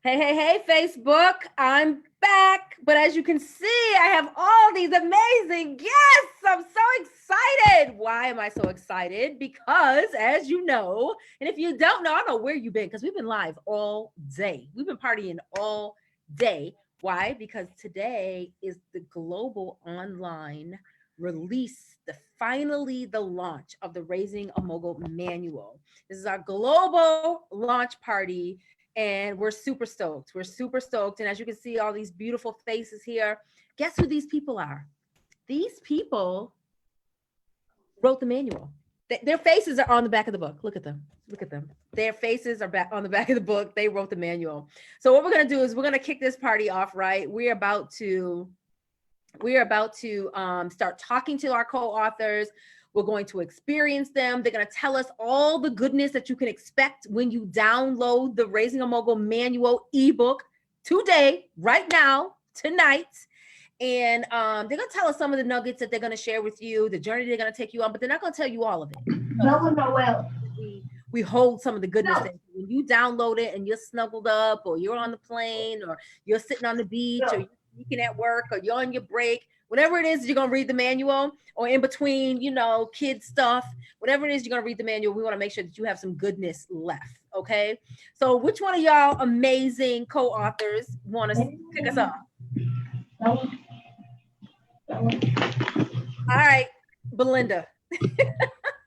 Hey, hey, hey, Facebook, I'm back. But as you can see, I have all these amazing guests. I'm so excited. Why am I so excited? Because as you know, and if you don't know, I don't know where you've been because we've been live all day. We've been partying all day. Why? Because today is the global online release, finally the launch of the Raising a Mogul manual. This is our global launch party and we're super stoked. We're super stoked. And as you can see, all these beautiful faces here. Guess who these people are? These people wrote the manual. Their faces are on the back of the book. Look at them. Look at them. Their faces are back on the back of the book. They wrote the manual. So what we're gonna do is we're gonna kick this party off. Right? We're about to start talking to our co-authors. We're going to experience them. They're going to tell us all the goodness that you can expect when you download the Raising a Mogul manual ebook today, right now, tonight. And they're going to tell us some of the nuggets that they're going to share with you, the journey they're going to take you on, but they're not going to tell you all of it. No. We hold some of the goodness that when you download it and you're snuggled up, or you're on the plane, or you're sitting on the beach, or you're speaking at work, or you're on your break, whatever it is, you're going to read the manual, or in between, kid stuff, whatever it is, you're going to read the manual. We want to make sure that you have some goodness left. Okay. So which one of y'all amazing co-authors want to kick us off? All right, Belinda.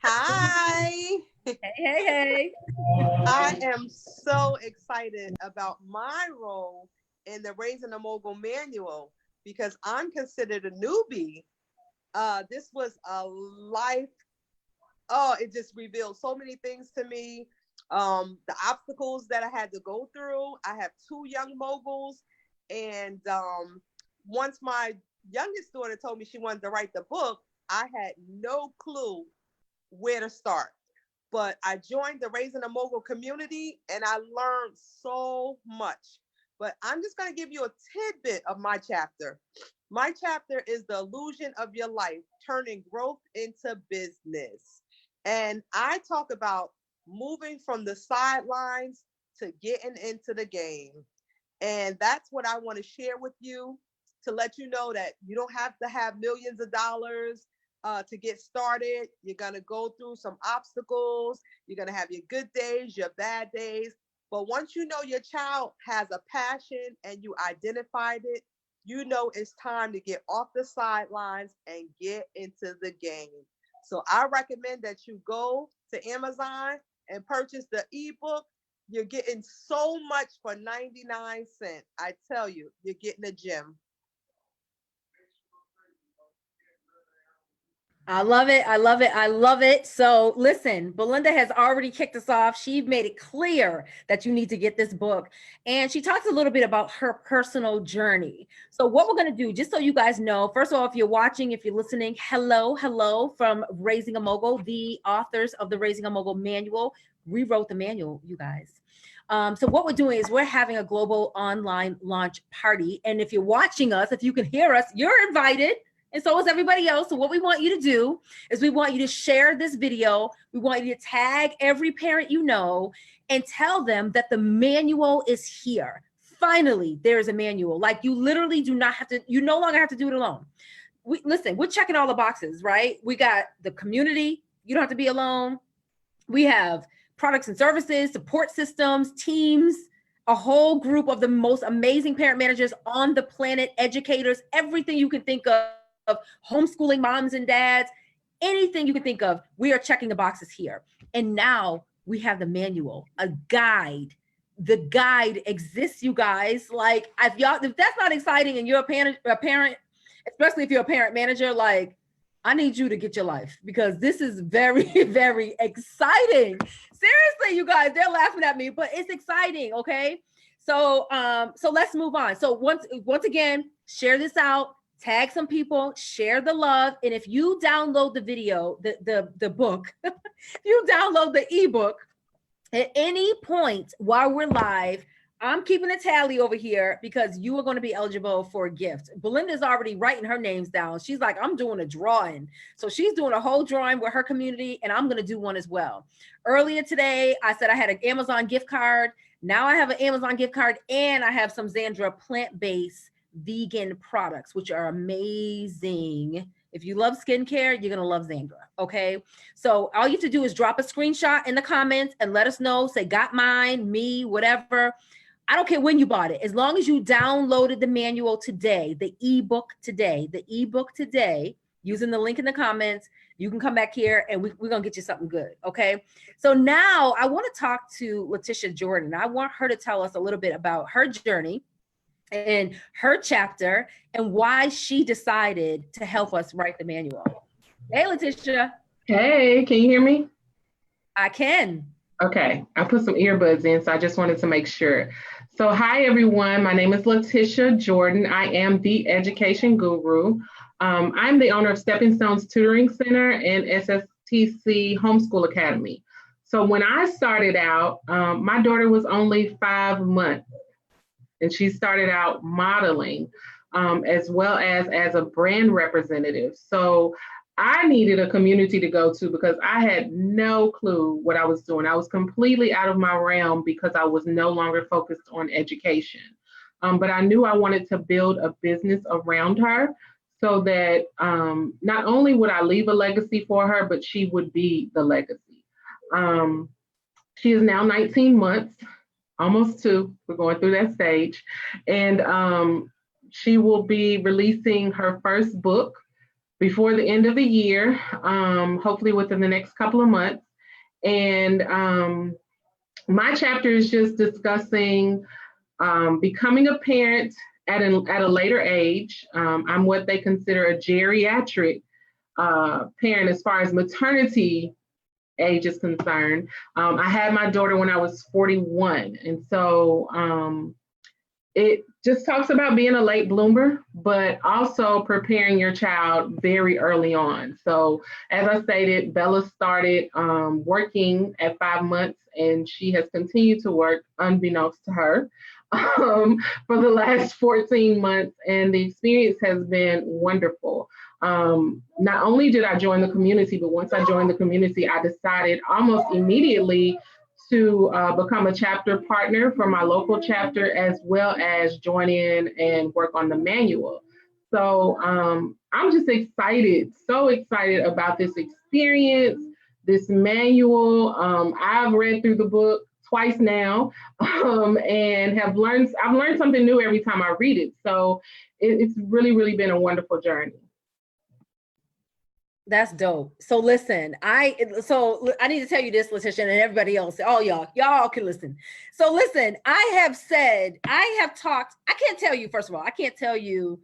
Hi. Hey. I am so excited about my role in the Raising a Mogul manual because I'm considered a newbie. This was a life. It just revealed so many things to me. The obstacles that I had to go through. I have two young moguls, and once my youngest daughter told me she wanted to write the book, I had no clue where to start. But I joined the Raising a Mogul community and I learned so much. But I'm just going to give you a tidbit of my chapter. My chapter is the illusion of your life, turning growth into business. And I talk about moving from the sidelines to getting into the game. And that's what I want to share with you, to let you know that you don't have to have millions of dollars to get started. You're going to go through some obstacles. You're going to have your good days, your bad days. But once you know your child has a passion and you identified it, you know it's time to get off the sidelines and get into the game. So I recommend that you go to Amazon and purchase the ebook. You're getting so much for 99 cents. I tell you, you're getting a gem. I love it. I love it. I love it. So listen, Belinda has already kicked us off. She made it clear that you need to get this book. And she talks a little bit about her personal journey. So what we're going to do, just so you guys know, first of all, if you're watching, if you're listening, hello from Raising a Mogul, the authors of the Raising a Mogul manual, rewrote the manual, you guys. So what we're doing is we're having a global online launch party. And if you're watching us, if you can hear us, you're invited. And so is everybody else. So what we want you to do is we want you to share this video. We want you to tag every parent you know and tell them that the manual is here. Finally, there's a manual. Like, you literally do not have to, you no longer have to do it alone. Listen, we're checking all the boxes, right? We got the community. You don't have to be alone. We have products and services, support systems, teams, a whole group of the most amazing parent managers on the planet, educators, everything you can think of homeschooling moms and dads, anything you can think of. We are checking the boxes here. And now we have the manual, a guide. The guide exists, you guys. Like, if that's not exciting and you're a parent, especially if you're a parent manager, like, I need you to get your life, because this is very, very exciting. Seriously, you guys, they're laughing at me, but it's exciting. Okay. So let's move on. So once again, share this out. Tag some people, share the love. And if you download the video, the book, if you download the ebook at any point while we're live, I'm keeping a tally over here because you are going to be eligible for a gift. Belinda's already writing her names down. She's like, I'm doing a drawing. So she's doing a whole drawing with her community, and I'm going to do one as well. Earlier today, I said I had an Amazon gift card Now I have an Amazon gift card, and I have some Xandra plant-based vegan products, which are amazing. If you love skincare, you're gonna love Xandra. Okay. So all you have to do is drop a screenshot in the comments and let us know. Say, got mine, me, whatever. I don't care when you bought it. As long as you downloaded the manual today, the ebook today, using the link in the comments, you can come back here and we're going to get you something good. Okay. So now I want to talk to Leticia Jordan. I want her to tell us a little bit about her journey and her chapter and why she decided to help us write the manual. Hey, Leticia. Hey, can you hear me? I can. Okay, I put some earbuds in, so I just wanted to make sure. So hi, everyone. My name is Leticia Jordan. I am the education guru. I'm the owner of Stepping Stones Tutoring Center and SSTC Homeschool Academy. So when I started out, my daughter was only 5 months, and she started out modeling as well as a brand representative. So I needed a community to go to because I had no clue what I was doing. I was completely out of my realm because I was no longer focused on education. But I knew I wanted to build a business around her so that not only would I leave a legacy for her, but she would be the legacy. She is now 19 months, almost 2. We're going through that stage. And she will be releasing her first book before the end of the year, hopefully within the next couple of months. And my chapter is just discussing becoming a parent at a later age. I'm what they consider a geriatric parent as far as maternity age is concerned. I had my daughter when I was 41. And so it just talks about being a late bloomer, but also preparing your child very early on. So as I stated, Bella started working at 5 months, and she has continued to work unbeknownst to her for the last 14 months. And the experience has been wonderful. Not only did I join the community, but once I joined the community, I decided almost immediately to become a chapter partner for my local chapter, as well as join in and work on the manual. So I'm just excited, so excited about this experience, this manual. I've read through the book twice now, and I've learned something new every time I read it. So it's really, really been a wonderful journey. That's dope. So listen, I need to tell you this, Leticia, and everybody else, all y'all can listen. So listen, I have talked, I can't tell you, first of all, I can't tell you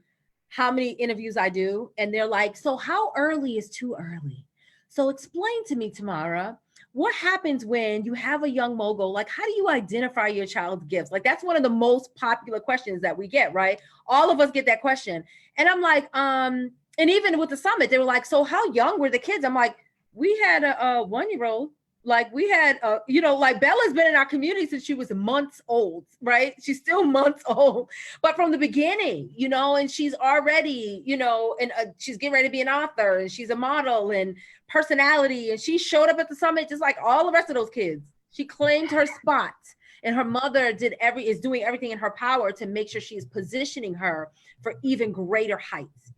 how many interviews I do. And they're like, so how early is too early? So explain to me, Tamara, what happens when you have a young mogul? Like, how do you identify your child's gifts? Like, that's one of the most popular questions that we get, right? All of us get that question. And I'm like, and even with the summit, they were like, so how young were the kids? I'm like, we had a 1-year-old. Like we had, like Bella's been in our community since she was months old, right? She's still months old, but from the beginning, and she's already, and she's getting ready to be an author, and she's a model and personality. And she showed up at the summit just like all the rest of those kids. She claimed her spot. And her mother is doing everything in her power to make sure she's positioning her for even greater heights,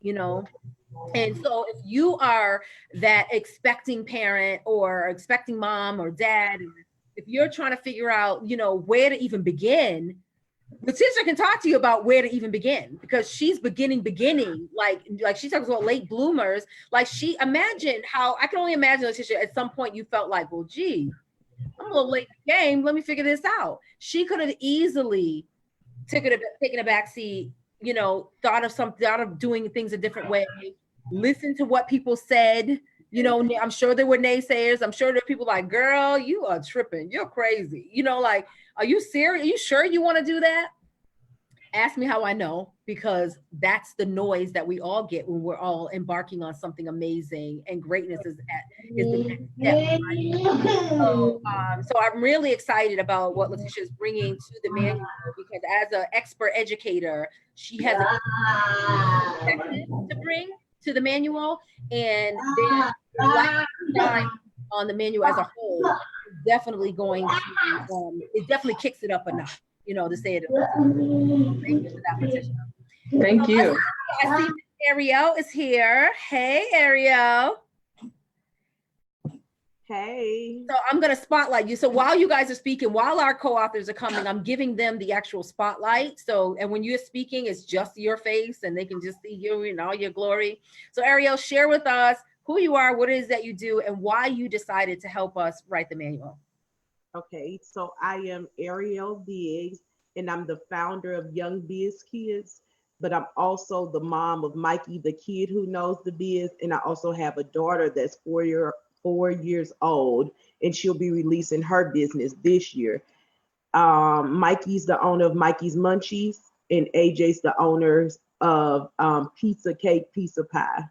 And so if you are that expecting parent or expecting mom or dad, if you're trying to figure out, where to even begin, Leticia can talk to you about where to even begin, because she's beginning, like she talks about late bloomers. Like I can only imagine, Leticia, at some point you felt like, well, gee, I'm a little late in the game. Let me figure this out. She could have easily taken a back seat, thought of doing things a different way, listen to what people said. I'm sure there were naysayers. I'm sure there are people like, girl, you are tripping. You're crazy. Like, are you serious? Are you sure you want to do that? Ask me how I know, because that's the noise that we all get when we're all embarking on something amazing, and greatness is the next step. Right? So I'm really excited about what Leticia is bringing to the manual, because as an expert educator, she has a perspective to bring to the manual, and then on the manual as a whole, definitely going to, it definitely kicks it up a notch, you know, to say it. Thank you for that, Leticia. Thank you. I see Ariel is here. Hey, Ariel. Hey. So I'm going to spotlight you. So while you guys are speaking, while our co-authors are coming, I'm giving them the actual spotlight. So, and when you're speaking, it's just your face and they can just see you in all your glory. So Ariel, share with us who you are, what it is that you do, and why you decided to help us write the manual. Okay, so I am Ariel Biggs, and I'm the founder of Young Biz Kids, but I'm also the mom of Mikey, the kid who knows the biz, and I also have a daughter that's 4 years old, and she'll be releasing her business this year. Mikey's the owner of Mikey's Munchies, and AJ's the owners of Pizza Cake, Pizza Pie.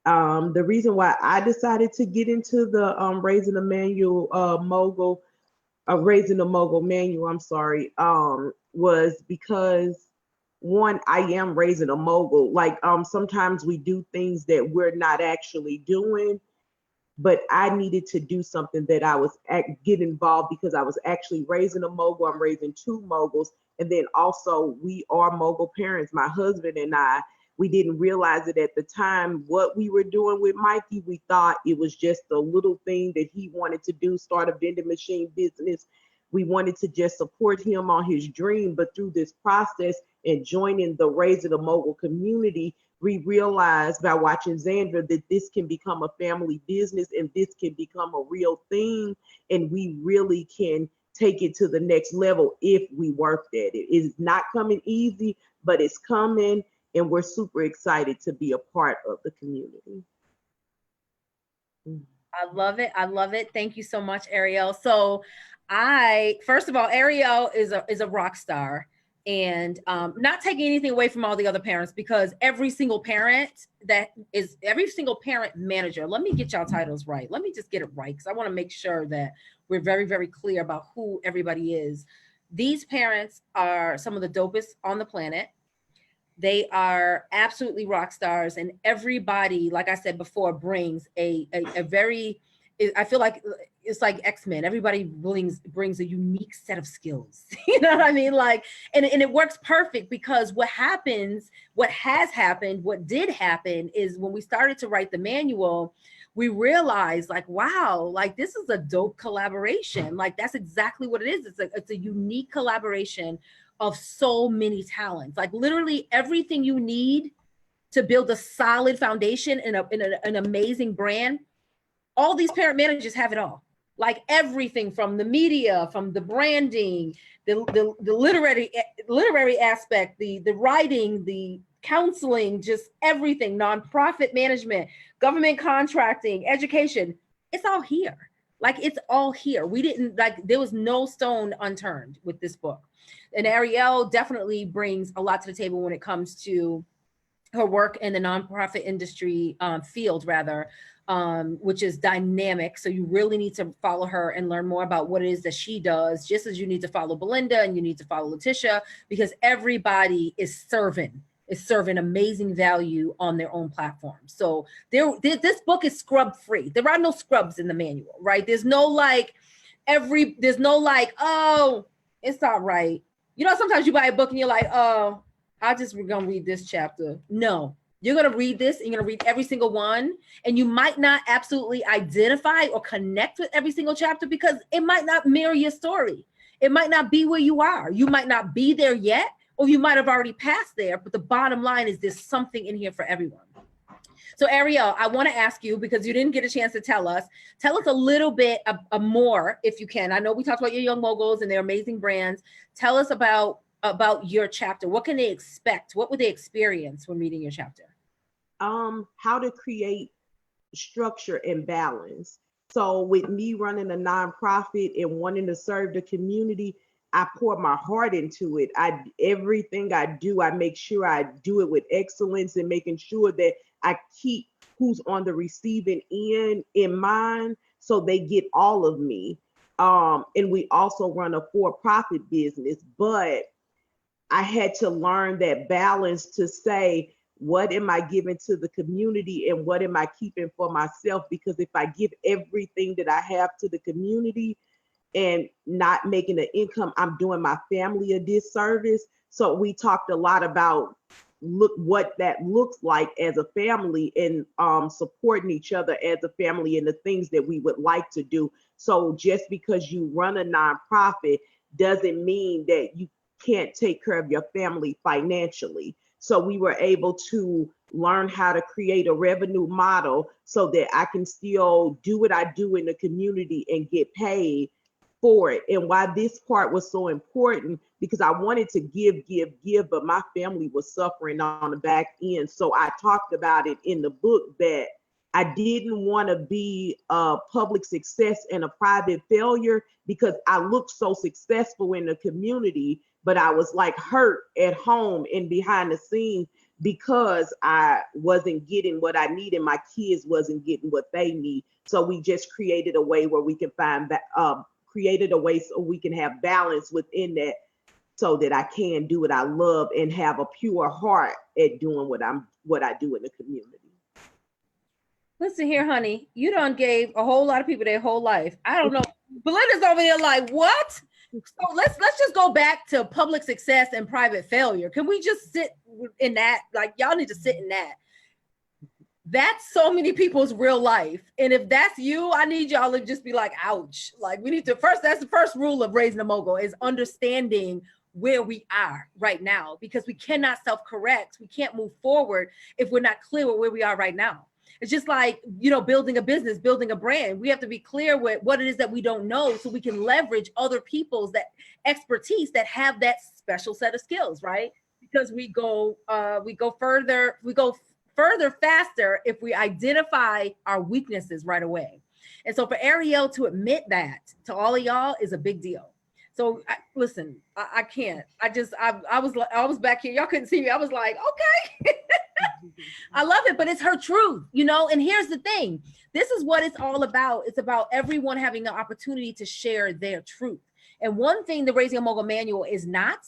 The reason why I decided to get into the raising a mogul manual, I'm sorry, was because one, I am raising a mogul. Like sometimes we do things that we're not actually doing, but I needed to do something that I was get involved because I was actually raising a mogul. I'm raising 2 moguls, and then also we are mogul parents. My husband and I, we didn't realize it at the time what we were doing with Mikey. We thought it was just a little thing that he wanted to do, start a vending machine business. We wanted to just support him on his dream, but through this process and joining the Raising a Mogul community, we realized by watching Xandra that this can become a family business and this can become a real thing, and we really can take it to the next level if we worked at it. It's not coming easy, but it's coming, and we're super excited to be a part of the community. I love it. I love it. Thank you so much, Ariel. So first of all, Ariel is a rock star, and not taking anything away from all the other parents, because every single parent manager, let me get y'all titles right. Let me just get it right, because I want to make sure that we're very, very clear about who everybody is. These parents are some of the dopest on the planet. They are absolutely rock stars, and everybody, like I said before, brings a very, I feel like it's like X-Men. Everybody brings a unique set of skills. You know what I mean? Like, and it works perfect, because what did happen is when we started to write the manual, we realized like, wow, like this is a dope collaboration. Like that's exactly what it is. It's a unique collaboration of so many talents. Like literally everything you need to build a solid foundation in an amazing brand. All these parent managers have it all. Like everything from the media, from the branding, the literary aspect, the writing, the counseling, just everything, nonprofit management, government contracting, education. It's all here. Like it's all here. There was no stone unturned with this book. And Ariel definitely brings a lot to the table when it comes to her work in the nonprofit industry field, rather, which is dynamic. So you really need to follow her and learn more about what it is that she does, just as you need to follow Belinda and you need to follow Leticia, because everybody is serving amazing value on their own platform. So this book is scrub free. There are no scrubs in the manual, right? There's no like, oh, it's not right. You know, sometimes you buy a book and you're like, oh, we're gonna read this chapter. No, you're gonna read this and you're gonna read every single one, and you might not absolutely identify or connect with every single chapter because it might not mirror your story. It might not be where you are. You might not be there yet, or you might have already passed there, but the bottom line is there's something in here for everyone. So Ariel, I want to ask you, because you didn't get a chance to tell us a little bit more, if you can. I know we talked about your young moguls and their amazing brands. Tell us about your chapter. What can they expect? What would they experience when reading your chapter? How to create structure and balance. So with me running a nonprofit and wanting to serve the community, I pour my heart into it. Everything I do, I make sure I do it with excellence and making sure that I keep who's on the receiving end in mind, so they get all of me. And we also run a for-profit business, but I had to learn that balance to say, what am I giving to the community and what am I keeping for myself? Because if I give everything that I have to the community and not making an income, I'm doing my family a disservice. So we talked a lot about what that looks like as a family and supporting each other as a family and the things that we would like to do. So just because you run a nonprofit doesn't mean that you can't take care of your family financially. So we were able to learn how to create a revenue model so that I can still do what I do in the community and get paid for it. And why this part was so important, because I wanted to give, but my family was suffering on the back end. So I talked about it in the book that I didn't want to be a public success and a private failure, because I looked so successful in the community, but I was like hurt at home and behind the scenes because I wasn't getting what I needed. My kids wasn't getting what they need. So we just created a way where we can created a way so we can have balance within that, so that I can do what I love and have a pure heart at doing what I do in the community. Listen here, honey, you done gave a whole lot of people their whole life. I don't know. Belinda's over here like, what? So let's just go back to public success and private failure. Can we just sit in that? Like, y'all need to sit in that. That's so many people's real life. And if that's you, I need y'all to just be like, ouch. Like, we need to that's the first rule of raising a mogul, is understanding where we are right now, because we cannot self-correct. We can't move forward if we're not clear with where we are right now. It's just like, building a business, building a brand. We have to be clear with what it is that we don't know, so we can leverage other people's that expertise that have that special set of skills, right? Because we go further faster if we identify our weaknesses right away. And so for Ariel to admit that to all of y'all is a big deal. So listen, I can't. I was back here. Y'all couldn't see me. I was like, okay. I love it, but it's her truth, and here's the thing. This is what it's all about. It's about everyone having the opportunity to share their truth. And one thing the Raising a Mogul manual is not,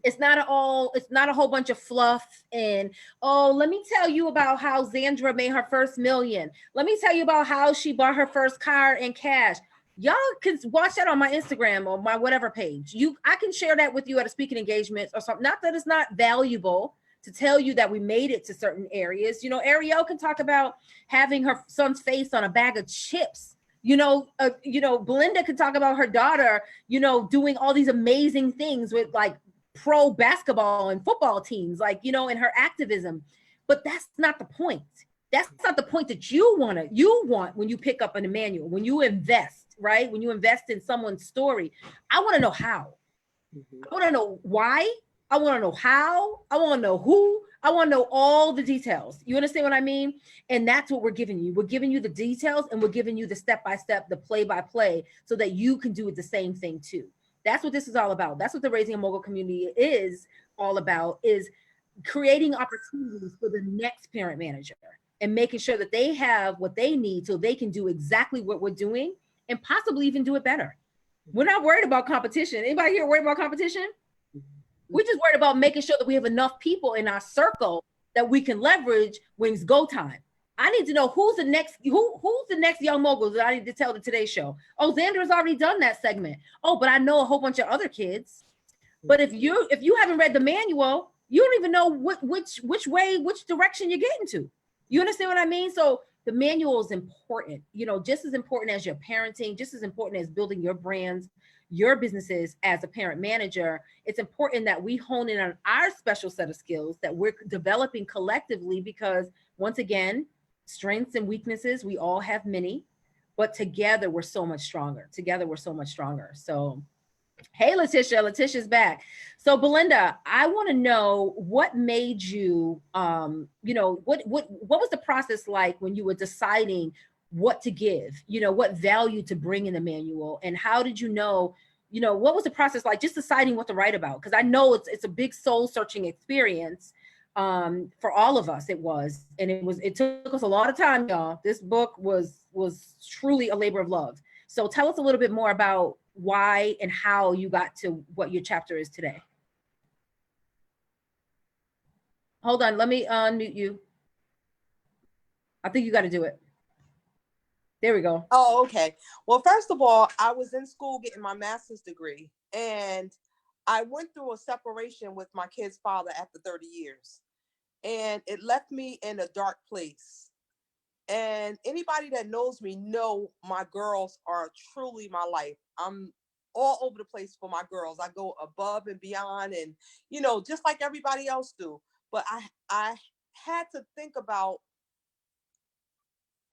it's not a whole bunch of fluff and, oh, let me tell you about how Zandra made her first million. Let me tell you about how she bought her first car in cash. Y'all can watch that on my Instagram or my whatever page. I can share that with you at a speaking engagement or something. Not that it's not valuable to tell you that we made it to certain areas. Ariel can talk about having her son's face on a bag of chips. Belinda can talk about her daughter, doing all these amazing things with like pro basketball and football teams, like, in her activism. But that's not the point. That's not the point that you want when you pick up an manual, when you invest, right? When you invest in someone's story. I want to know how. I want to know why. I want to know how. I want to know who. I want to know all the details. You understand what I mean? And that's what we're giving you. We're giving you the details, and we're giving you the step-by-step, the play-by-play, so that you can do the same thing too. That's what this is all about. That's what the Raising a Mogul community is all about, is creating opportunities for the next parent manager and making sure that they have what they need so they can do exactly what we're doing and possibly even do it better. We're not worried about competition. Anybody here worried about competition? We're just worried about making sure that we have enough people in our circle that we can leverage when it's go time. I need to know who's the next young mogul that I need to tell the Today Show. Oh, Xander's already done that segment. Oh, but I know a whole bunch of other kids. But if you haven't read the manual, you don't even know which direction you're getting to. You understand what I mean? So the manual is important, just as important as your parenting, just as important as building your brands, your businesses as a parent manager. It's important that we hone in on our special set of skills that we're developing collectively, because once again, strengths and weaknesses, we all have many, but together we're so much stronger. So, hey, Leticia's back. So Belinda, I want to know what made you, what was the process like when you were deciding what to give, what value to bring in the manual, and how did you know, what was the process like just deciding what to write about? Because I know it's a big soul searching experience. For all of us, it was, and it took us a lot of time, y'all. This book was truly a labor of love. So tell us a little bit more about why and how you got to what your chapter is today. Hold on, let me unmute you. I think you got to do it. There we go. Oh, okay. Well, first of all, I was in school getting my master's degree, and I went through a separation with my kid's father after 30 years, and it left me in a dark place. And anybody that knows me know my girls are truly my life. I'm all over the place for my girls. I go above and beyond, and just like everybody else do. But I had to think about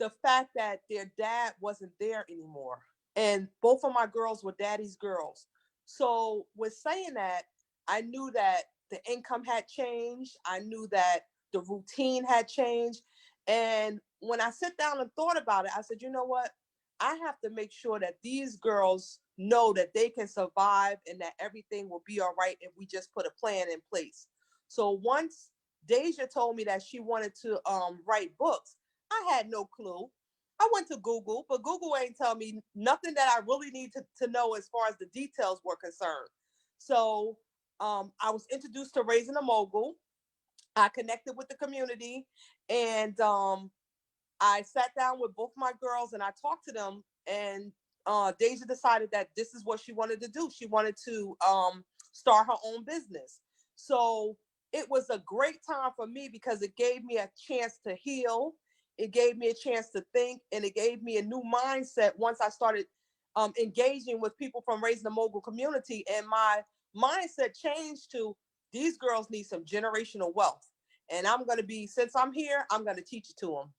the fact that their dad wasn't there anymore. And both of my girls were daddy's girls. So with saying that, I knew that the income had changed. I knew that the routine had changed. And when I sit down and thought about it, I said, you know what? I have to make sure that these girls know that they can survive and that everything will be all right if we just put a plan in place. So once Deja told me that she wanted to write books, I had no clue. I went to Google, but Google ain't tell me nothing that I really need to know as far as the details were concerned. So I was introduced to Raising a Mogul. I connected with the community, and I sat down with both my girls and I talked to them, and Deja decided that this is what she wanted to do. She wanted to start her own business. So it was a great time for me because it gave me a chance to heal. It gave me a chance to think, and it gave me a new mindset once I started engaging with people from Raising the Mogul community. And my mindset changed to, these girls need some generational wealth. And I'm going to be, since I'm here, I'm going to teach it to them.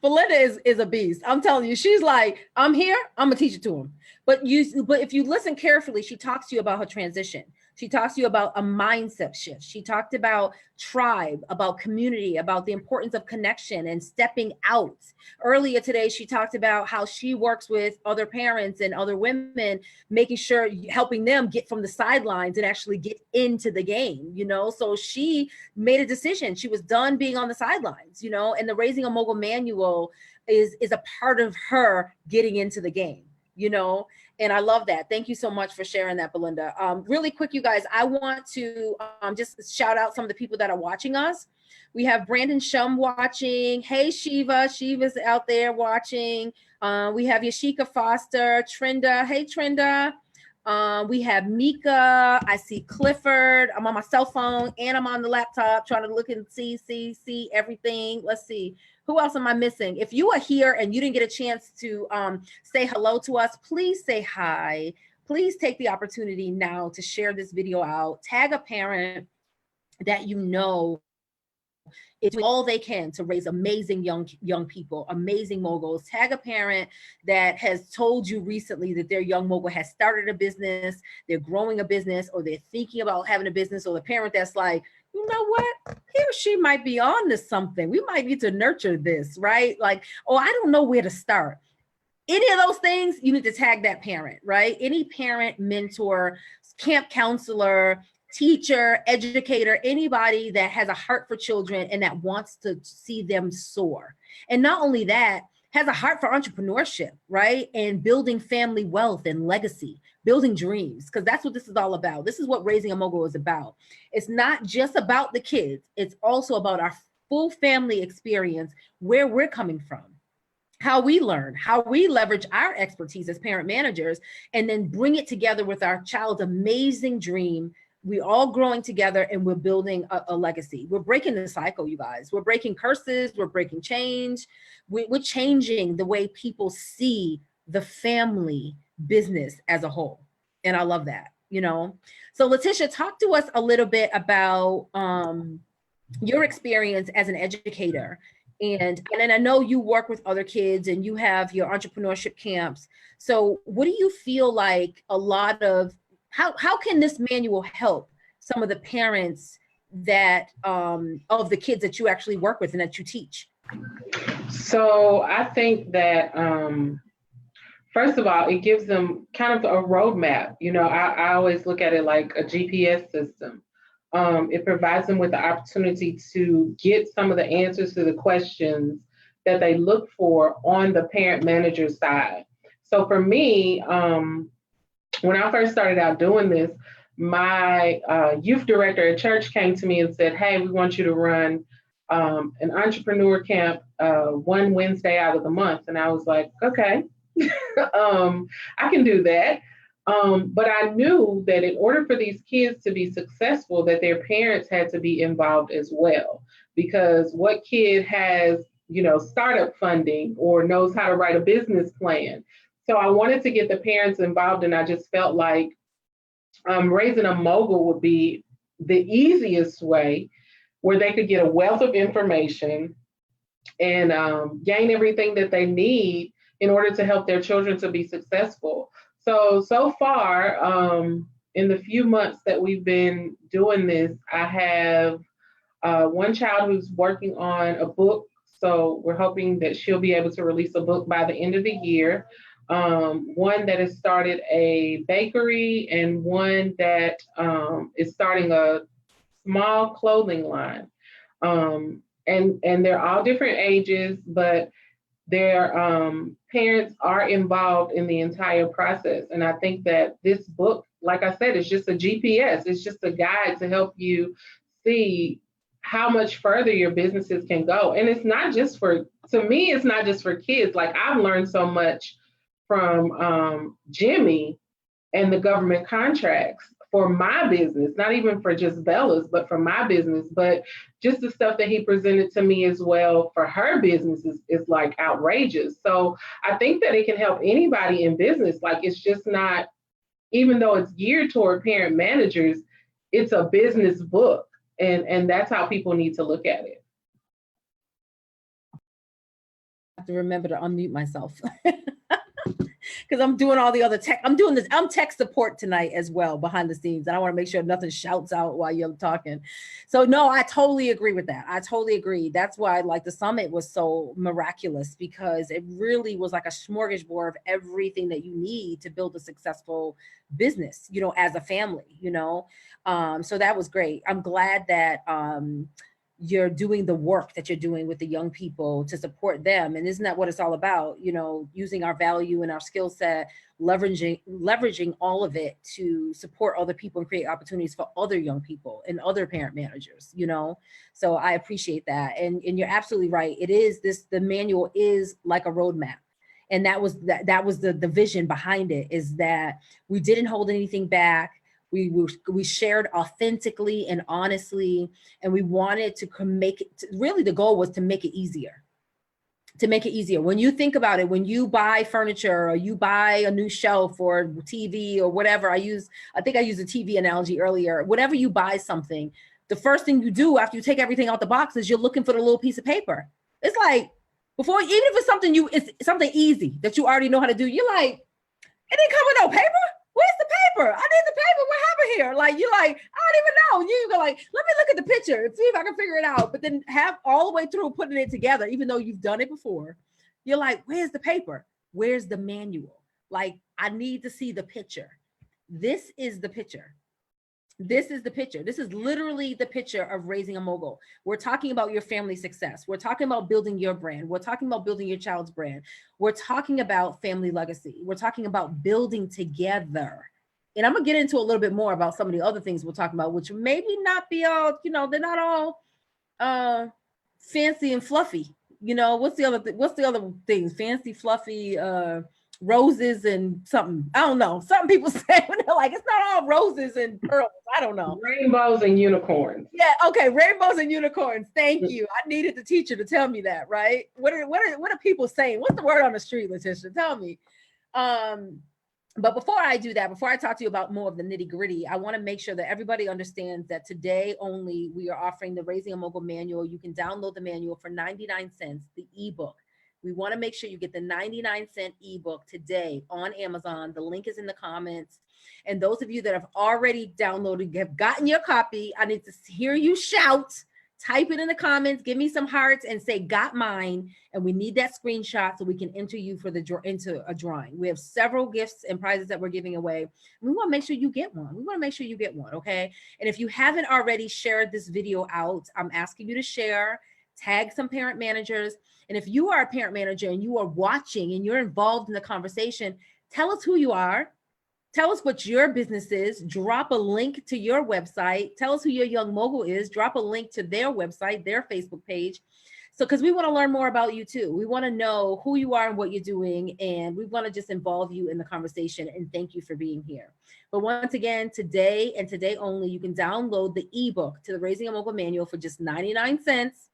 Belinda is a beast. I'm telling you, she's like, I'm here, I'm gonna teach it to him. But if you listen carefully, she talks to you about her transition. She talks to you about a mindset shift. She talked about tribe, about community, about the importance of connection and stepping out. Earlier today, she talked about how she works with other parents and other women, making sure, helping them get from the sidelines and actually get into the game, So she made a decision. She was done being on the sidelines, and the Raising a Mogul manual is a part of her getting into the game, and I love that. Thank you so much for sharing that, Belinda. Really quick, you guys, I want to just shout out some of the people that are watching us. We have Brandon Shum watching. Hey, Shiva. Shiva's out there watching. We have Yashika Foster, Trinda. Hey, Trinda. We have Mika. I see Clifford. I'm on my cell phone and I'm on the laptop trying to look and see everything. Let's see. Who else am I missing? If you are here and you didn't get a chance to say hello to us, please say hi. Please take the opportunity now to share this video out. Tag a parent that you know is doing all they can to raise amazing young people, amazing moguls. Tag a parent that has told you recently that their young mogul has started a business, they're growing a business, or they're thinking about having a business, or the parent that's like, you know what, he or she might be on to something. We might need to nurture this, right? Like, oh, I don't know where to start. Any of those things, you need to tag that parent, right? Any parent, mentor, camp counselor, teacher, educator, anybody that has a heart for children and that wants to see them soar. And not only that, has a heart for entrepreneurship, right? And building family wealth and legacy, building dreams, because that's what this is all about. This is what Raising a Mogul is about. It's not just about the kids. It's also about our full family experience, where we're coming from, how we learn, how we leverage our expertise as parent managers, and then bring it together with our child's amazing dream. We all growing together and we're building a legacy. We're breaking the cycle, you guys. We're breaking curses. We're breaking change. We're changing the way people see the family business as a whole. And I love that, So LaTisha, talk to us a little bit about your experience as an educator. And then I know you work with other kids and you have your entrepreneurship camps. So what do you feel like a lot of, how can this manual help some of the parents that of the kids that you actually work with and that you teach? So I think that first of all, it gives them kind of a roadmap. I always look at it like a GPS system. It provides them with the opportunity to get some of the answers to the questions that they look for on the parent manager side. So for me, when I first started out doing this, my youth director at church came to me and said, hey, we want you to run an entrepreneur camp one Wednesday out of the month. And I was like, okay, I can do that. But I knew that in order for these kids to be successful, that their parents had to be involved as well. Because what kid has, startup funding or knows how to write a business plan? So I wanted to get the parents involved, and I just felt like raising a mogul would be the easiest way where they could get a wealth of information and gain everything that they need in order to help their children to be successful. So far, in the few months that we've been doing this, I have one child who's working on a book. So we're hoping that she'll be able to release a book by the end of the year. One that has started a bakery, and one that is starting a small clothing line. And they're all different ages, but their parents are involved in the entire process. And I think that this book, like I said, is just a GPS. It's just a guide to help you see how much further your businesses can go. And it's not just to me, it's not just for kids. Like, I've learned so much from Jimmy and the government contracts for my business, not even for just Bella's, but for my business. But just the stuff that he presented to me as well for her business is like outrageous. So I think that it can help anybody in business. Like, it's just not, even though it's geared toward parent managers, it's a business book. And that's how people need to look at it. I have to remember to unmute myself. Because I'm doing all the other tech. I'm tech support tonight as well behind the scenes. And I want to make sure nothing shouts out while you're talking. So no, I totally agree with that. I totally agree. That's why like the summit was so miraculous, because it really was like a smorgasbord of everything that you need to build a successful business, as a family, so that was great. I'm glad that, you're doing the work that you're doing with the young people to support them. And isn't that what it's all about? Using our value and our skill set, leveraging all of it to support other people and create opportunities for other young people and other parent managers, So I appreciate that. And you're absolutely right. It is the manual is like a roadmap. And that was the vision behind it, is that we didn't hold anything back. We shared authentically and honestly, and we wanted to make it, really the goal was to make it easier. When you think about it, when you buy furniture or you buy a new shelf or TV or whatever, I think I used a TV analogy earlier, whenever you buy something, the first thing you do after you take everything out the box is you're looking for the little piece of paper. It's like, even if it's something easy that you already know how to do, you're like, it didn't come with no paper. Where's the paper? I need the paper. What happened here? Like, you're like, I don't even know. And you go like, let me look at the picture and see if I can figure it out. But then have all the way through putting it together, even though you've done it before, you're like, where's the paper? Where's the manual? Like, I need to see the picture. This is the picture. This is the picture. This is literally the picture of raising a mogul. We're talking about your family success. We're talking about building your brand. We're talking about building your child's brand. We're talking about family legacy. We're talking about building together. And I'm gonna get into a little bit more about some of the other things we're talking about, which maybe not be all, they're not all fancy and fluffy. What's the other things? Fancy, fluffy, roses and something. I don't know. Some people say when they're like, it's not all roses and pearls. I don't know. Rainbows and unicorns. Yeah. Okay. Rainbows and unicorns. Thank you. I needed the teacher to tell me that, right? What are people saying? What's the word on the street, LaTisha? Tell me. But before I do that, before I talk to you about more of the nitty gritty, I want to make sure that everybody understands that today only we are offering the Raising a Mogul manual. You can download the manual for 99 cents, the ebook. We want to make sure you get the 99-cent ebook today on Amazon. The link is in the comments. And those of you that have already downloaded, have gotten your copy, I need to hear you shout, type it in the comments, give me some hearts and say, got mine. And we need that screenshot so we can enter you for into a drawing. We have several gifts and prizes that we're giving away. We want to make sure you get one. Okay. And if you haven't already shared this video out, I'm asking you to share, tag some parent managers. And if you are a parent manager and you are watching and you're involved in the conversation, tell us who you are. Tell us what your business is. Drop a link to your website. Tell us who your young mogul is. Drop a link to their website, their Facebook page. So, because we want to learn more about you too. We want to know who you are and what you're doing. And we want to just involve you in the conversation. And thank you for being here. But once again, today and today only, you can download the ebook to the Raising a Mogul Manual for just 99 cents.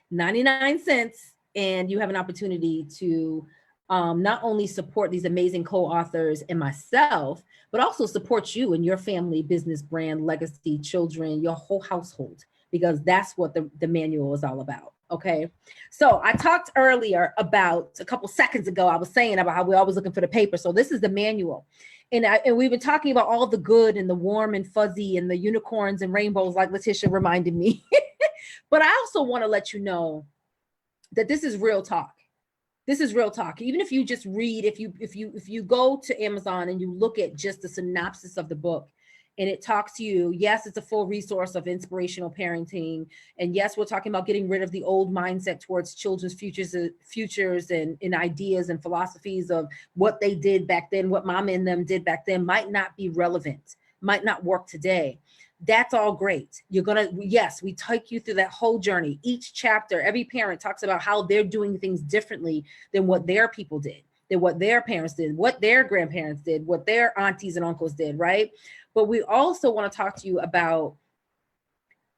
99 cents. And you have an opportunity to not only support these amazing co-authors and myself, but also support you and your family, business, brand, legacy, children, your whole household, because that's what the manual is all about. Okay. So I talked earlier about, a couple seconds ago, I was saying about how we're always looking for the paper. So this is the manual. And we've been talking about all the good and the warm and fuzzy and the unicorns and rainbows, like Leticia reminded me. But I also want to let you know that this is real talk. This is real talk. Even if you just read, if you go to Amazon and you look at just the synopsis of the book, and it talks to you, yes, it's a full resource of inspirational parenting. And yes, we're talking about getting rid of the old mindset towards children's futures and ideas and philosophies of what they did back then, what mom and them did back then might not be relevant, might not work today. That's all great. You're going to, yes, we take you through that whole journey. Each chapter, every parent talks about how they're doing things differently than what their people did, than what their parents did, what their grandparents did, what their aunties and uncles did, right? But we also want to talk to you about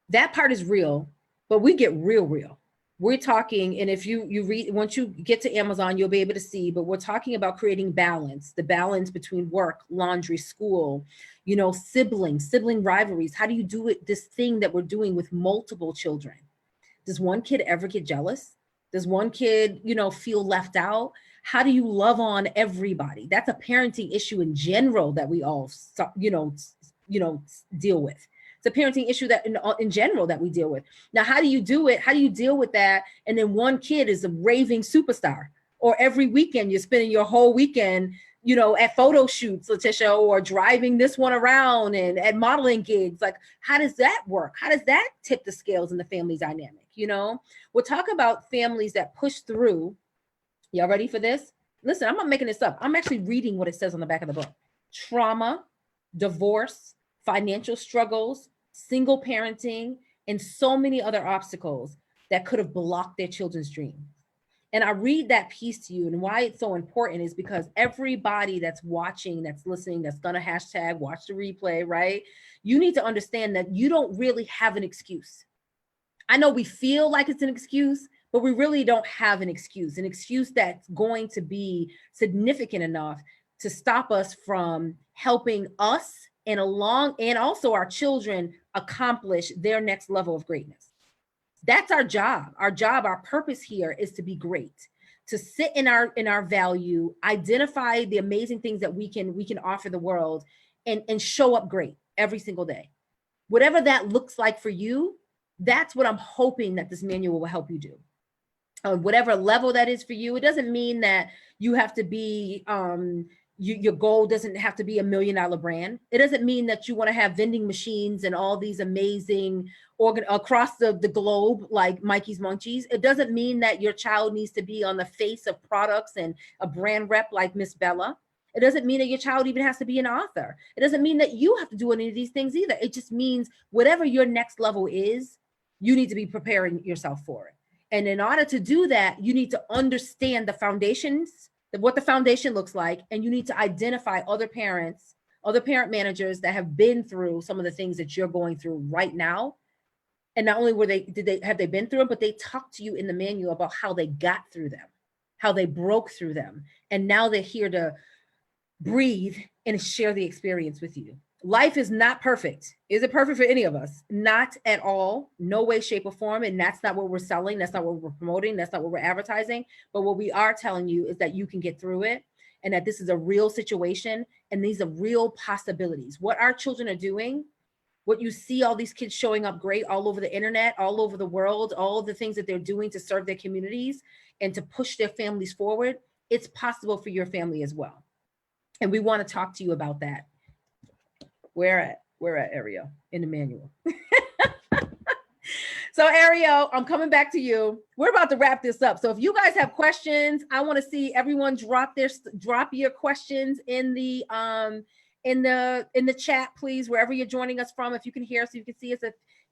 that part is real, but we get real. We're talking, and if you read, once you get to Amazon, you'll be able to see, but we're talking about creating balance, the balance between work, laundry, school, you know, sibling rivalries. How do you do it? This thing that we're doing with multiple children. Does one kid ever get jealous? Does one kid, you know, feel left out? How do you love on everybody? That's a parenting issue in general that we all, you know, deal with. It's a parenting issue that in general that we deal with. Now, how do you do it? How do you deal with that? And then one kid is a raving superstar, or every weekend you're spending your whole weekend, you know, at photo shoots, Leticia, or driving this one around and at modeling gigs. Like, how does that work? How does that tip the scales in the family dynamic? You know, we'll talk about families that push through. Y'all ready for this? Listen, I'm not making this up. I'm actually reading what it says on the back of the book. Trauma, divorce, financial struggles, single parenting, and so many other obstacles that could have blocked their children's dreams. And I read that piece to you, and why it's so important is because everybody that's watching, that's listening, that's gonna hashtag watch the replay, right? You need to understand that you don't really have an excuse. I know we feel like it's an excuse, but we really don't have an excuse that's going to be significant enough to stop us from helping us and also our children accomplish their next level of greatness. That's our job. Our purpose here is to be great, to sit in our value, identify the amazing things that we can offer the world, and show up great every single day. Whatever that looks like for you, that's what I'm hoping that this manual will help you do. Whatever level that is for you, it doesn't mean that you have to be, your goal doesn't have to be $1 million brand. It doesn't mean that you want to have vending machines and all these amazing across the globe, like Mikey's Munchies. It doesn't mean that your child needs to be on the face of products and a brand rep like Miss Bella. It doesn't mean that your child even has to be an author. It doesn't mean that you have to do any of these things either. It just means whatever your next level is, you need to be preparing yourself for it. And in order to do that, you need to understand the foundations, what the foundation looks like, and you need to identify other parent managers that have been through some of the things that you're going through right now. And not only have they been through it, but they talk to you in the manual about how they got through them, how they broke through them. And now they're here to breathe and share the experience with you. Life is not perfect. Is it perfect for any of us? Not at all. No way, shape, or form. And that's not what we're selling. That's not what we're promoting. That's not what we're advertising. But what we are telling you is that you can get through it, and that this is a real situation, and these are real possibilities. What our children are doing, what you see all these kids showing up great all over the internet, all over the world, all of the things that they're doing to serve their communities and to push their families forward, it's possible for your family as well. And we want to talk to you about that. Where at Ariel in the manual. So Ariel, I'm coming back to you. We're about to wrap this up. So if you guys have questions, I want to see everyone drop your questions in the chat, please, wherever you're joining us from. If you can hear us, you can see us.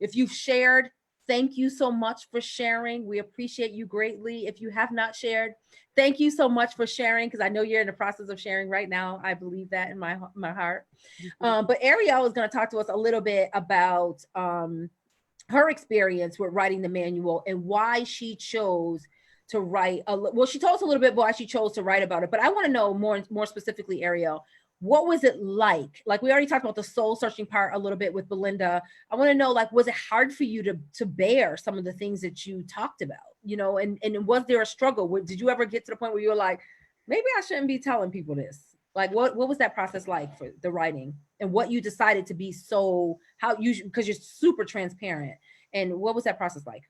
If you've shared, thank you so much for sharing. We appreciate you greatly. If you have not shared, thank you so much for sharing, because I know you're in the process of sharing right now. I believe that in my heart. But Ariel is going to talk to us a little bit about her experience with writing the manual and why she chose to write. Well, she told us a little bit why she chose to write about it, but I want to know more specifically, Ariel, what was it like? Like, we already talked about the soul searching part a little bit with Belinda. I want to know, like, was it hard for you to bear some of the things that you talked about, you know, and was there a struggle? Did you ever get to the point where you were like, maybe I shouldn't be telling people this? Like, what was that process like for the writing, and what you decided to be because you're super transparent, and what was that process like?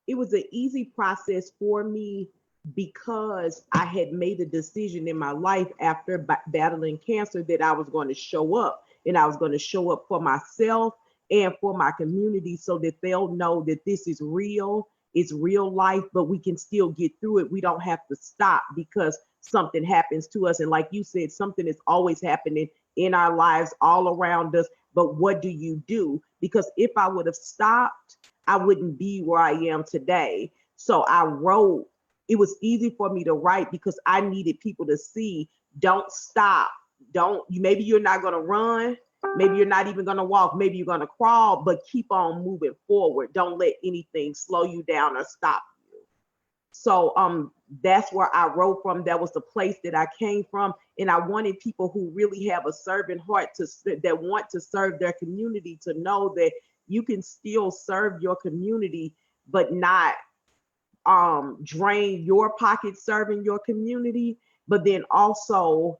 It was an easy process for me because I had made a decision in my life after battling cancer that I was going to show up, and I was going to show up for myself and for my community so that they'll know that this is real. It's real life, but we can still get through it. We don't have to stop because something happens to us. And like you said, something is always happening in our lives all around us. But what do you do? Because if I would have stopped, I wouldn't be where I am today. So I wrote. It was easy for me to write because I needed people to see, don't stop. Maybe you're not going to run. Maybe you're not even going to walk. Maybe you're going to crawl, but keep on moving forward. Don't let anything slow you down or stop you. So that's where I wrote from. That was the place that I came from. And I wanted people who really have a servant heart that want to serve their community to know that you can still serve your community, but not drain your pocket serving your community, but then also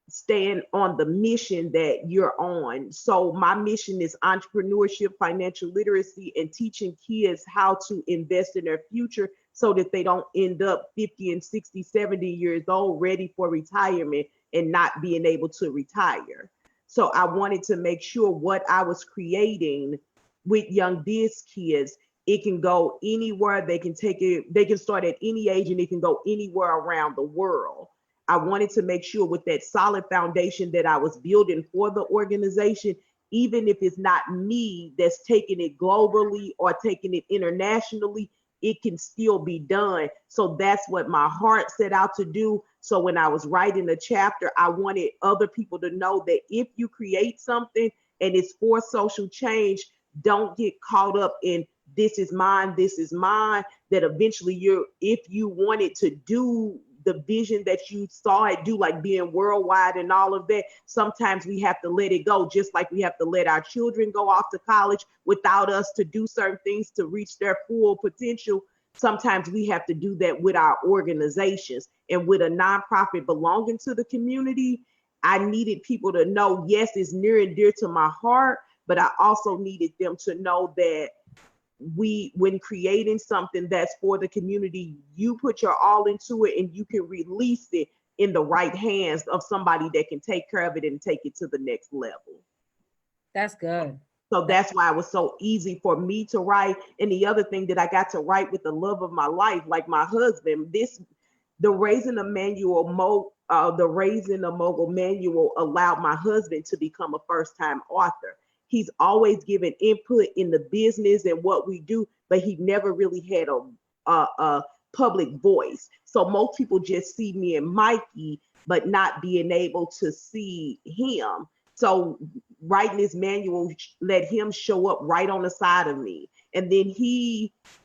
staying on the mission that you're on. So my mission is entrepreneurship, financial literacy, and teaching kids how to invest in their future so that they don't end up 50 and 60, 70 years old, ready for retirement and not being able to retire. So I wanted to make sure what I was creating with Young Biz Kids, it can go anywhere. They can take it, they can start at any age, and it can go anywhere around the world. I wanted to make sure with that solid foundation that I was building for the organization, even if it's not me that's taking it globally or taking it internationally, it can still be done. So that's what my heart set out to do. So when I was writing the chapter, I wanted other people to know that if you create something and it's for social change, don't get caught up in this is mine, that eventually if you wanted to do the vision that you saw it do, like being worldwide and all of that, sometimes we have to let it go, just like we have to let our children go off to college without us to do certain things to reach their full potential. Sometimes we have to do that with our organizations. And with a nonprofit belonging to the community, I needed people to know, yes, it's near and dear to my heart, but I also needed them to know that when creating something that's for the community, you put your all into it and you can release it in the right hands of somebody that can take care of it and take it to the next level. That's good. So that's why it was so easy for me to write. And the other thing that I got to write with the love of my life, like my husband, the Raising a Mogul manual allowed my husband to become a first-time author. He's always given input in the business and what we do, but he never really had a public voice. So most people just see me and Mikey, but not being able to see him. So writing this manual let him show up right on the side of me. And then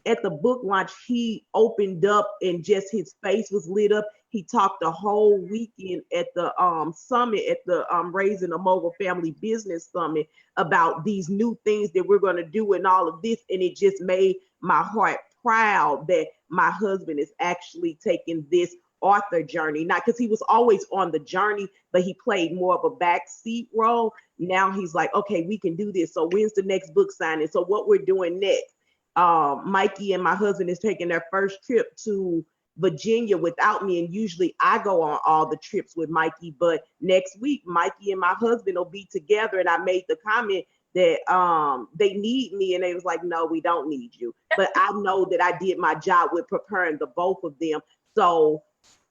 at the book launch, he opened up and just his face was lit up. He talked the whole weekend at the summit, at the Raising a Mogul Family Business Summit, about these new things that we're going to do and all of this. And it just made my heart proud that my husband is actually taking this author journey, not because he was always on the journey, but he played more of a backseat role. Now he's like, okay, we can do this. So when's the next book signing? So what we're doing next, Mikey and my husband is taking their first trip to Virginia without me. And usually I go on all the trips with Mikey, but next week, Mikey and my husband will be together. And I made the comment, that they need me, and they was like, no, we don't need you. But I know that I did my job with preparing the both of them. So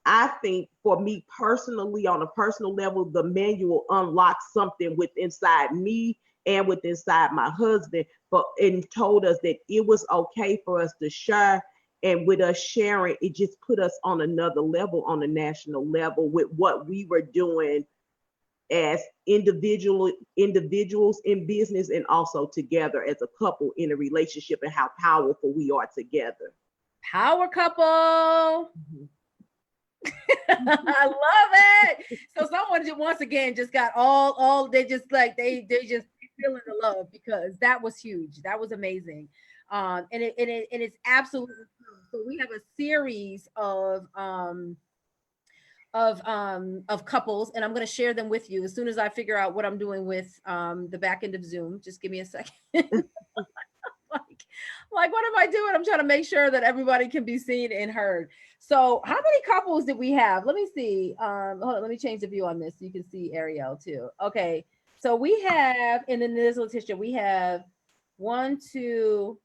I think for me personally, on a personal level, the manual unlocked something with inside me and with inside my husband, but and told us that it was okay for us to share. And with us sharing, it just put us on another level, on a national level, with what we were doing as individuals in business, and also together as a couple in a relationship, and how powerful we are together. Power couple. I love it. So someone just once again just got all they just like they just feeling the love, because that was huge. That was amazing. And it's absolutely true. So we have a series of couples, and I'm going to share them with you as soon as I figure out what I'm doing with the back end of Zoom. Just give me a second. like what am I doing? I'm trying to make sure that everybody can be seen and heard. So how many couples did we have? Let me see. Hold on, let me change the view on this so you can see Ariel too. Okay, so we have, and then there's Leticia, we have 1, 2,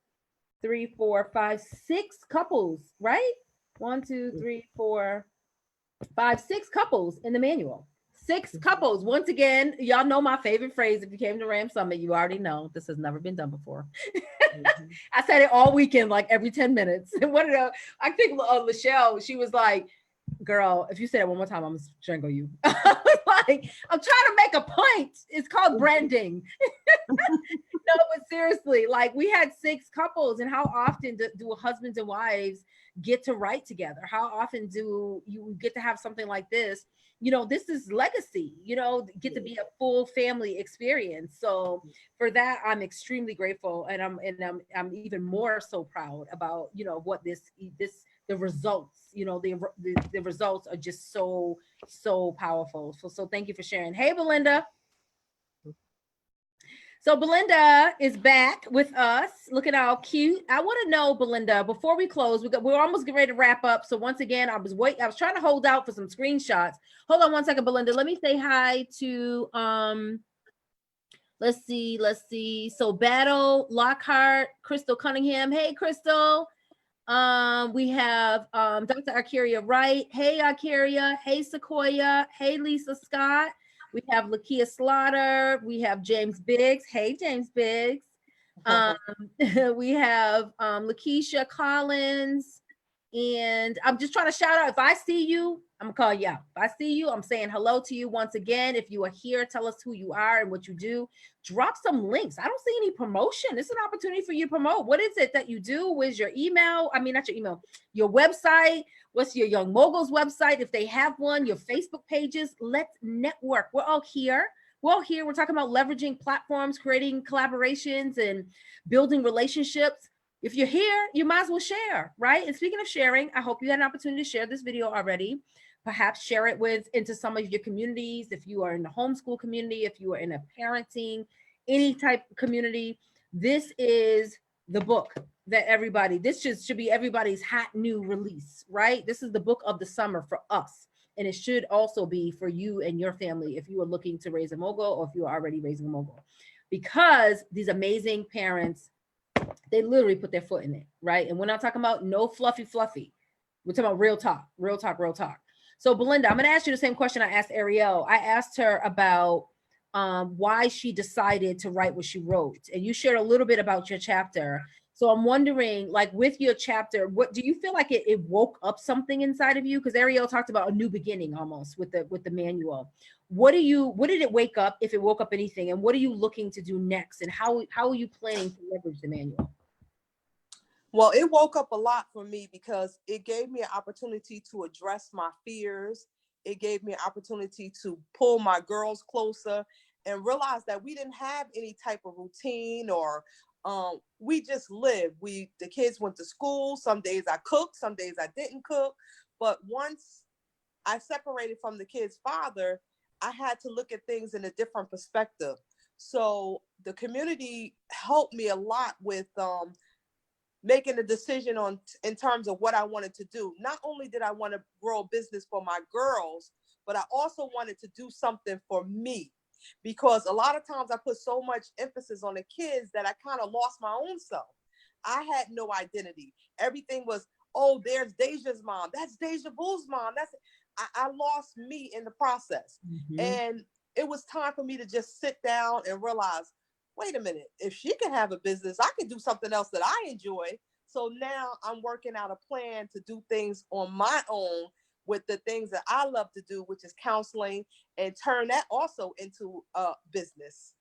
3, 4, 5, 6 couples, right? 1, 2, 3, 4, 5, 6 couples in the manual. 6 couples. Once again, y'all know my favorite phrase. If you came to Ram Summit, you already know this has never been done before. I said it all weekend, like every 10 minutes. And I think Lachelle, she was like, girl, if you say that one more time, I'm gonna strangle you. Like, I'm trying to make a point. It's called branding. No, but seriously, like we had 6 couples, and how often do husbands and wives get to write together? How often do you get to have something like this? You know, this is legacy, you know, get to be a full family experience. So for that, I'm extremely grateful. And I'm even more so proud about, you know, what the results, you know, the results are just so powerful. So thank you for sharing. Hey, Belinda. So Belinda is back with us. Look at how cute. I want to know, Belinda, before we close, we're almost getting ready to wrap up. So once again, I was trying to hold out for some screenshots. Hold on one second, Belinda. Let me say hi to let's see. So Battle, Lockhart, Crystal Cunningham. Hey, Crystal. We have Dr. Arcaria Wright. Hey, Arcaria. Hey, Sequoia. Hey, Lisa Scott. We have Lakia Slaughter. We have James Biggs. Hey, James Biggs. We have Lakeisha Collins. And I'm just trying to shout out. If I see you, I'm gonna call you out. If I see you, I'm saying hello to you once again. If you are here, tell us who you are and what you do. Drop some links. I don't see any promotion. It's an opportunity for you to promote. What is it that you do? Where's your email? I mean, not your email, your website. What's your Young Moguls website? If they have one, your Facebook pages. Let's network. We're all here. We're talking about leveraging platforms, creating collaborations, and building relationships. If you're here, you might as well share, right? And speaking of sharing, I hope you had an opportunity to share this video already. Perhaps share it into some of your communities. If you are in the homeschool community, if you are in a parenting, any type of community, this is the book that this should be everybody's hot new release, right? This is the book of the summer for us. And it should also be for you and your family if you are looking to raise a mogul, or if you are already raising a mogul, because these amazing parents, they literally put their foot in it, right? And we're not talking about no fluffy. We're talking about real talk. So Belinda, I'm going to ask you the same question I asked Ariel. I asked her about why she decided to write what she wrote. And you shared a little bit about your chapter. So I'm wondering, like with your chapter, what do you feel like it woke up something inside of you? Because Ariel talked about a new beginning almost with the manual. What did it wake up, if it woke up anything? And what are you looking to do next? And how are you planning to leverage the manual? Well, it woke up a lot for me because it gave me an opportunity to address my fears. It gave me an opportunity to pull my girls closer and realize that we didn't have any type of routine, or we just lived. The kids went to school. Some days I cooked, some days I didn't cook. But once I separated from the kid's father, I had to look at things in a different perspective. So the community helped me a lot with making a decision in terms of what I wanted to do. Not only did I want to grow a business for my girls, but I also wanted to do something for me. because a lot of times I put so much emphasis on the kids that I kind of lost my own self. I had no identity. Everything was, oh, there's Deja's mom. That's Deja Boo's mom. I lost me in the process. Mm-hmm. And it was time for me to just sit down and realize, wait a minute, if she can have a business, I can do something else that I enjoy. So now I'm working out a plan to do things on my own with the things that I love to do, which is counseling, and turn that also into a business.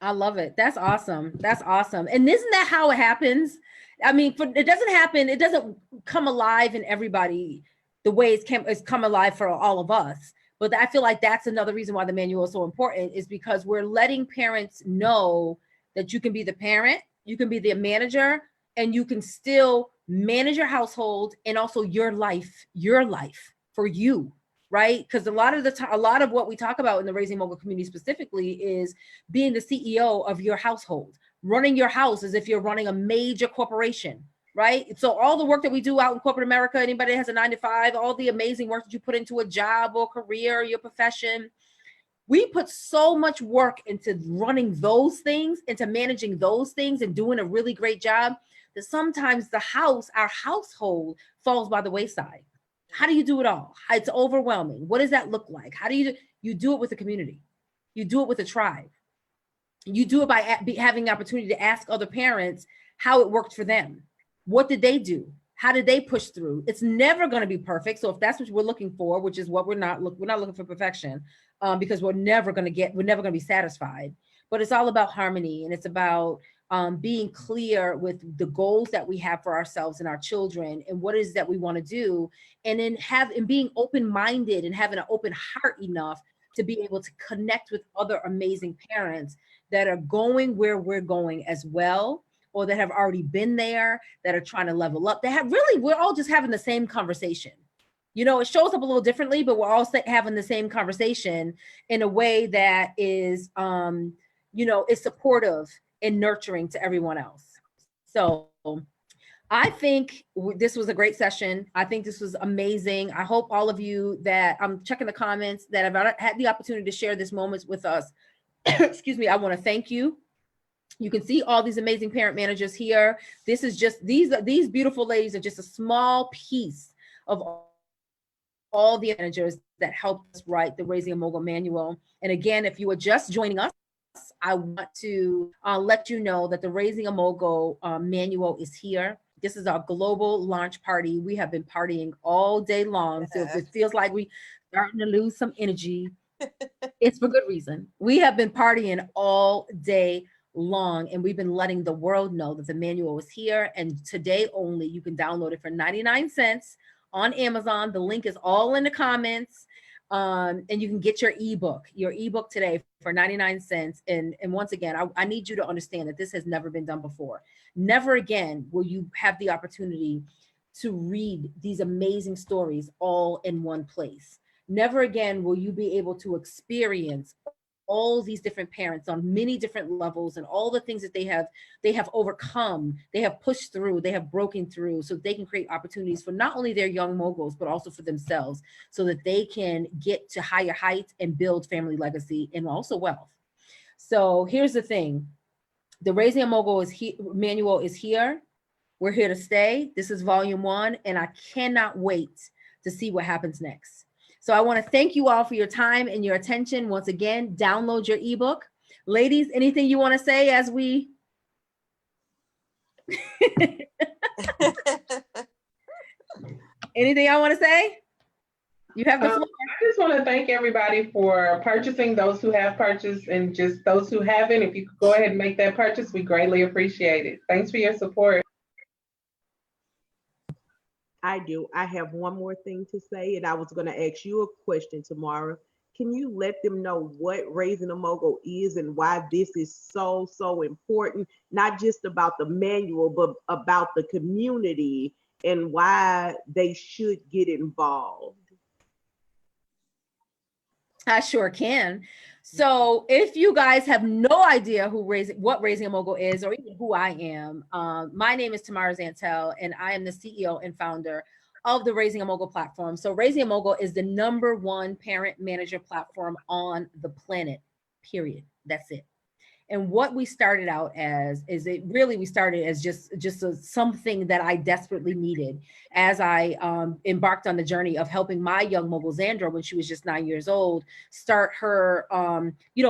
I love it. That's awesome. That's awesome. And isn't that how it happens? I mean, it doesn't happen. It doesn't come alive in everybody the way it's come alive for all of us. But I feel like that's another reason why the manual is so important, is because we're letting parents know that you can be the parent, you can be the manager, and you can still manage your household and also your life for you, right? Because a lot of what we talk about in the Raising Mogul community specifically is being the CEO of your household, running your house as if you're running a major corporation, right? So all the work that we do out in corporate America, anybody that has a 9-to-5, all the amazing work that you put into a job or career, or your profession, we put so much work into running those things, into managing those things and doing a really great job, that sometimes our household falls by the wayside. How do you do it all? It's overwhelming. What does that look like? How do you do it with the community? You do it with a tribe. You do it by having the opportunity to ask other parents how it worked for them. What did they do? How did they push through? It's never going to be perfect. So if that's what we're looking for, which is what we're not looking for perfection, because we're never going to be satisfied. But it's all about harmony, and it's about being clear with the goals that we have for ourselves and our children, and what is that we want to do, and then being open-minded and having an open heart enough to be able to connect with other amazing parents that are going where we're going as well, or that have already been there, that are trying to level up. We're all just having the same conversation. It shows up a little differently, but we're all having the same conversation in a way that is, is supportive and nurturing to everyone else. So I think this was a great session. I think this was amazing. I hope all of you that I'm checking the comments that have had the opportunity to share this moment with us. Excuse me. I want to thank you. You can see all these amazing parent managers here. This is just, these beautiful ladies are just a small piece of all the managers that helped us write the Raising a Mogul manual. And again, if you are just joining us, I want to let you know that the Raising a Mogul manual is here. This is our global launch party. We have been partying all day long. So if it feels like we starting to lose some energy, it's for good reason. We have been partying all day long, and we've been letting the world know that the manual is here. And today only, you can download it for 99 cents on Amazon. The link is all in the comments. And you can get your ebook today for 99 cents. And once again, I need you to understand that this has never been done before. Never again will you have the opportunity to read these amazing stories all in one place. Never again will you be able to experience all these different parents on many different levels, and all the things that they have overcome, they have pushed through, they have broken through, so they can create opportunities for not only their young moguls, but also for themselves, so that they can get to higher heights and build family legacy and also wealth. So here's the thing. The Raising a Mogul manual is here. We're here to stay. This is volume 1, and I cannot wait to see what happens next. So I want to thank you all for your time and your attention. Once again, download your ebook. Ladies, anything you want to say as we... Anything I want to say? You have the floor. I just want to thank everybody for purchasing, those who have purchased, and just those who haven't. If you could go ahead and make that purchase, we greatly appreciate it. Thanks for your support. I do. I have one more thing to say, and I was going to ask you a question tomorrow. Can you let them know what Raising a Mogul is and why this is so, so important? Not just about the manual, but about the community and why they should get involved. I sure can. So if you guys have no idea what Raising a Mogul is, or even who I am, my name is Tamara Zantel, and I am the CEO and founder of the Raising a Mogul platform. So Raising a Mogul is the #1 parent manager platform on the planet. period. That's it. And what we started out as is we started as just something that I desperately needed as I embarked on the journey of helping my young mogul Xandra, when she was just 9 years old, start her,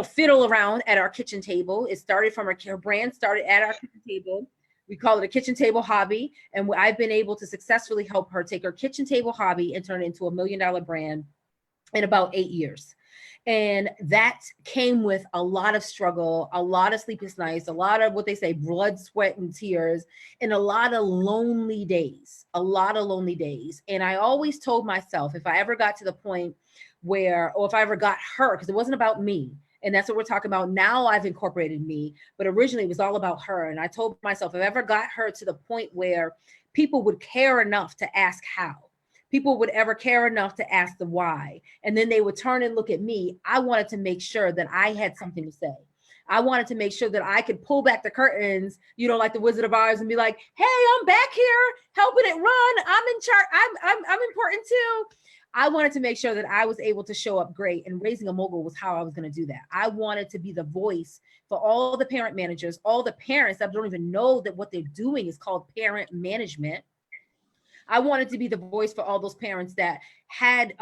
fiddle around at our kitchen table. It started from her brand started at our kitchen table. We call it a kitchen table hobby. And I've been able to successfully help her take her kitchen table hobby and turn it into $1 million brand in about 8 years. And that came with a lot of struggle, a lot of sleepless nights, a lot of what they say, blood, sweat, and tears, and a lot of lonely days, And I always told myself, if I ever got to the point where, or if I ever got her, because it wasn't about me, and that's what we're talking about now, I've incorporated me, but originally it was all about her. And I told myself, if I ever got her to the point where people would care enough to ask how, people would ever care enough to ask the why, and then they would turn and look at me, I wanted to make sure that I had something to say. I wanted to make sure that I could pull back the curtains, like the Wizard of Oz, and be like, hey, I'm back here helping it run. I'm in charge. I'm important too. I wanted to make sure that I was able to show up great, and Raising a Mogul was how I was going to do that. I wanted to be the voice for all the parent managers, all the parents that don't even know that what they're doing is called parent management. I wanted to be the voice for all those parents that had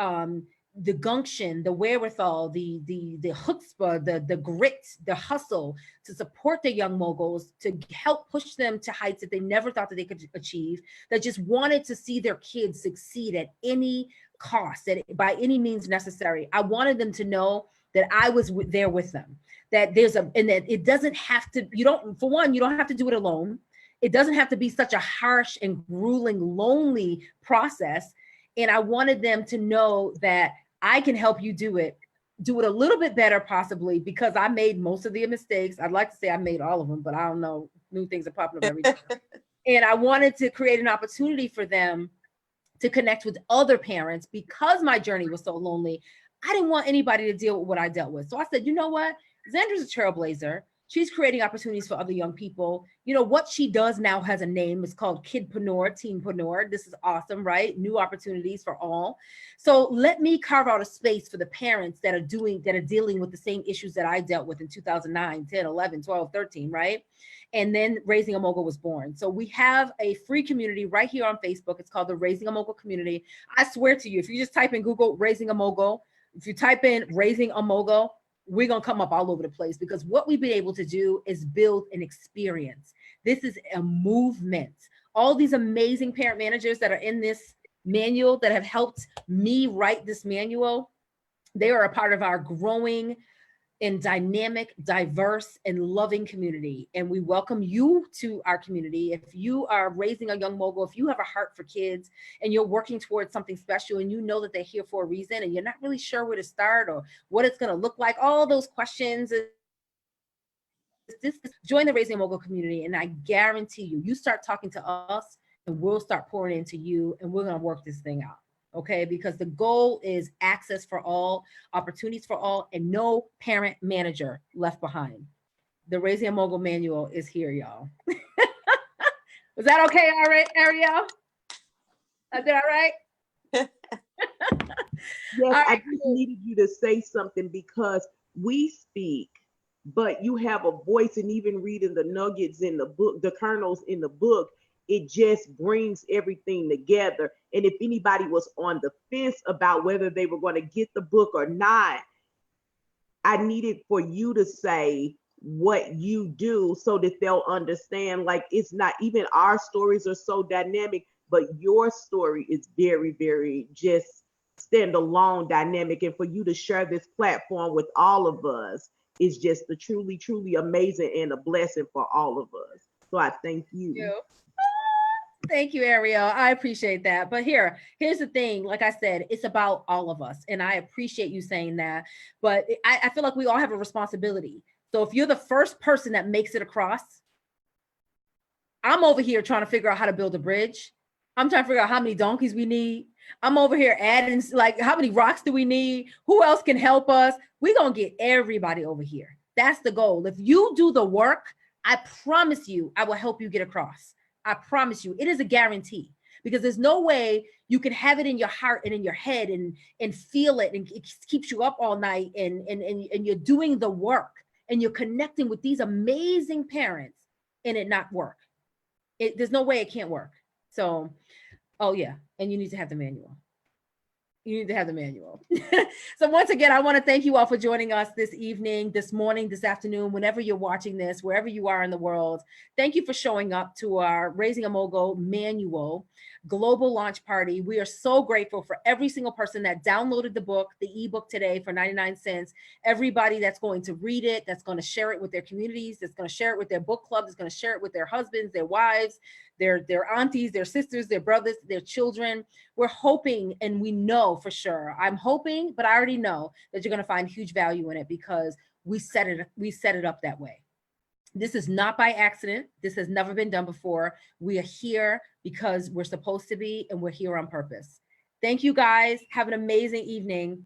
the gumption, the wherewithal, the chutzpah, the grit, the hustle to support the young moguls, to help push them to heights that they never thought that they could achieve, that just wanted to see their kids succeed at any cost, that by any means necessary. I wanted them to know that I was there with them, that and that it doesn't have to, you don't have to do it alone. It doesn't have to be such a harsh and grueling, lonely process. And I wanted them to know that I can help you do it a little bit better, possibly, because I made most of the mistakes. I'd like to say I made all of them, but I don't know. New things are popping up every day. And I wanted to create an opportunity for them to connect with other parents, because my journey was so lonely. I didn't want anybody to deal with what I dealt with. So I said, you know what? Xandra's a trailblazer. She's creating opportunities for other young people. What she does now has a name. It's called Kidpreneur, Teenpreneur. This is awesome, right? New opportunities for all. So let me carve out a space for the parents that are dealing with the same issues that I dealt with in 2009, 10, 11, 12, 13, right? And then Raising a Mogul was born. So we have a free community right here on Facebook. It's called the Raising a Mogul community. I swear to you, if you just type in Google Raising a Mogul, if you type in Raising a Mogul, we're going to come up all over the place, because what we've been able to do is build an experience. This is a movement. All these amazing parent managers that are in this manual, that have helped me write this manual, they are a part of our growing and dynamic, diverse, and loving community. And we welcome you to our community. If you are raising a young mogul, if you have a heart for kids and you're working towards something special, and you know that they're here for a reason, and you're not really sure where to start or what it's going to look like, all those questions, join the Raising a Mogul community. And I guarantee you start talking to us, and we'll start pouring into you, and we're going to work this thing out. Okay, because the goal is access for all, opportunities for all, and no parent manager left behind. The Raising a Mogul manual is here, y'all. Was that okay, all right, Ariel? I did all right? Yes, all right, I just needed you to say something, because we speak, but you have a voice, and even reading the nuggets in the book, the kernels in the book, it just brings everything together. And if anybody was on the fence about whether they were going to get the book or not, I needed for you to say what you do, so that they'll understand, like, it's not even our stories are so dynamic, but your story is very, very just standalone dynamic. And for you to share this platform with all of us is just a truly, truly amazing and a blessing for all of us. So I thank you. Thank you, Ariel. I appreciate that. But here's the thing. Like I said, it's about all of us. And I appreciate you saying that. But I feel like we all have a responsibility. So if you're the first person that makes it across, I'm over here trying to figure out how to build a bridge. I'm trying to figure out how many donkeys we need. I'm over here adding, like, how many rocks do we need? Who else can help us? We're going to get everybody over here. That's the goal. If you do the work, I promise you, I will help you get across. I promise you, it is a guarantee, because there's no way you can have it in your heart and in your head and feel it, and it keeps you up all night, and you're doing the work and you're connecting with these amazing parents and it not work. There's no way it can't work. So, oh yeah, and you need to have the manual. You need to have the manual. So once again, I want to thank you all for joining us this evening, this morning, this afternoon, whenever you're watching this, wherever you are in the world. Thank you for showing up to our Raising a Mogul Manual global launch party. We are so grateful for every single person that downloaded the book, the ebook today for 99 cents. Everybody that's going to read it, that's going to share it with their communities, that's going to share it with their book club, that's going to share it with their husbands, their wives, their aunties, their sisters, their brothers, their children. We're hoping, and we know for sure, I'm hoping, but I already know that you're going to find huge value in it because we set it up that way. This is not by accident. This has never been done before. We are here because we're supposed to be, and we're here on purpose. Thank you guys. Have an amazing evening.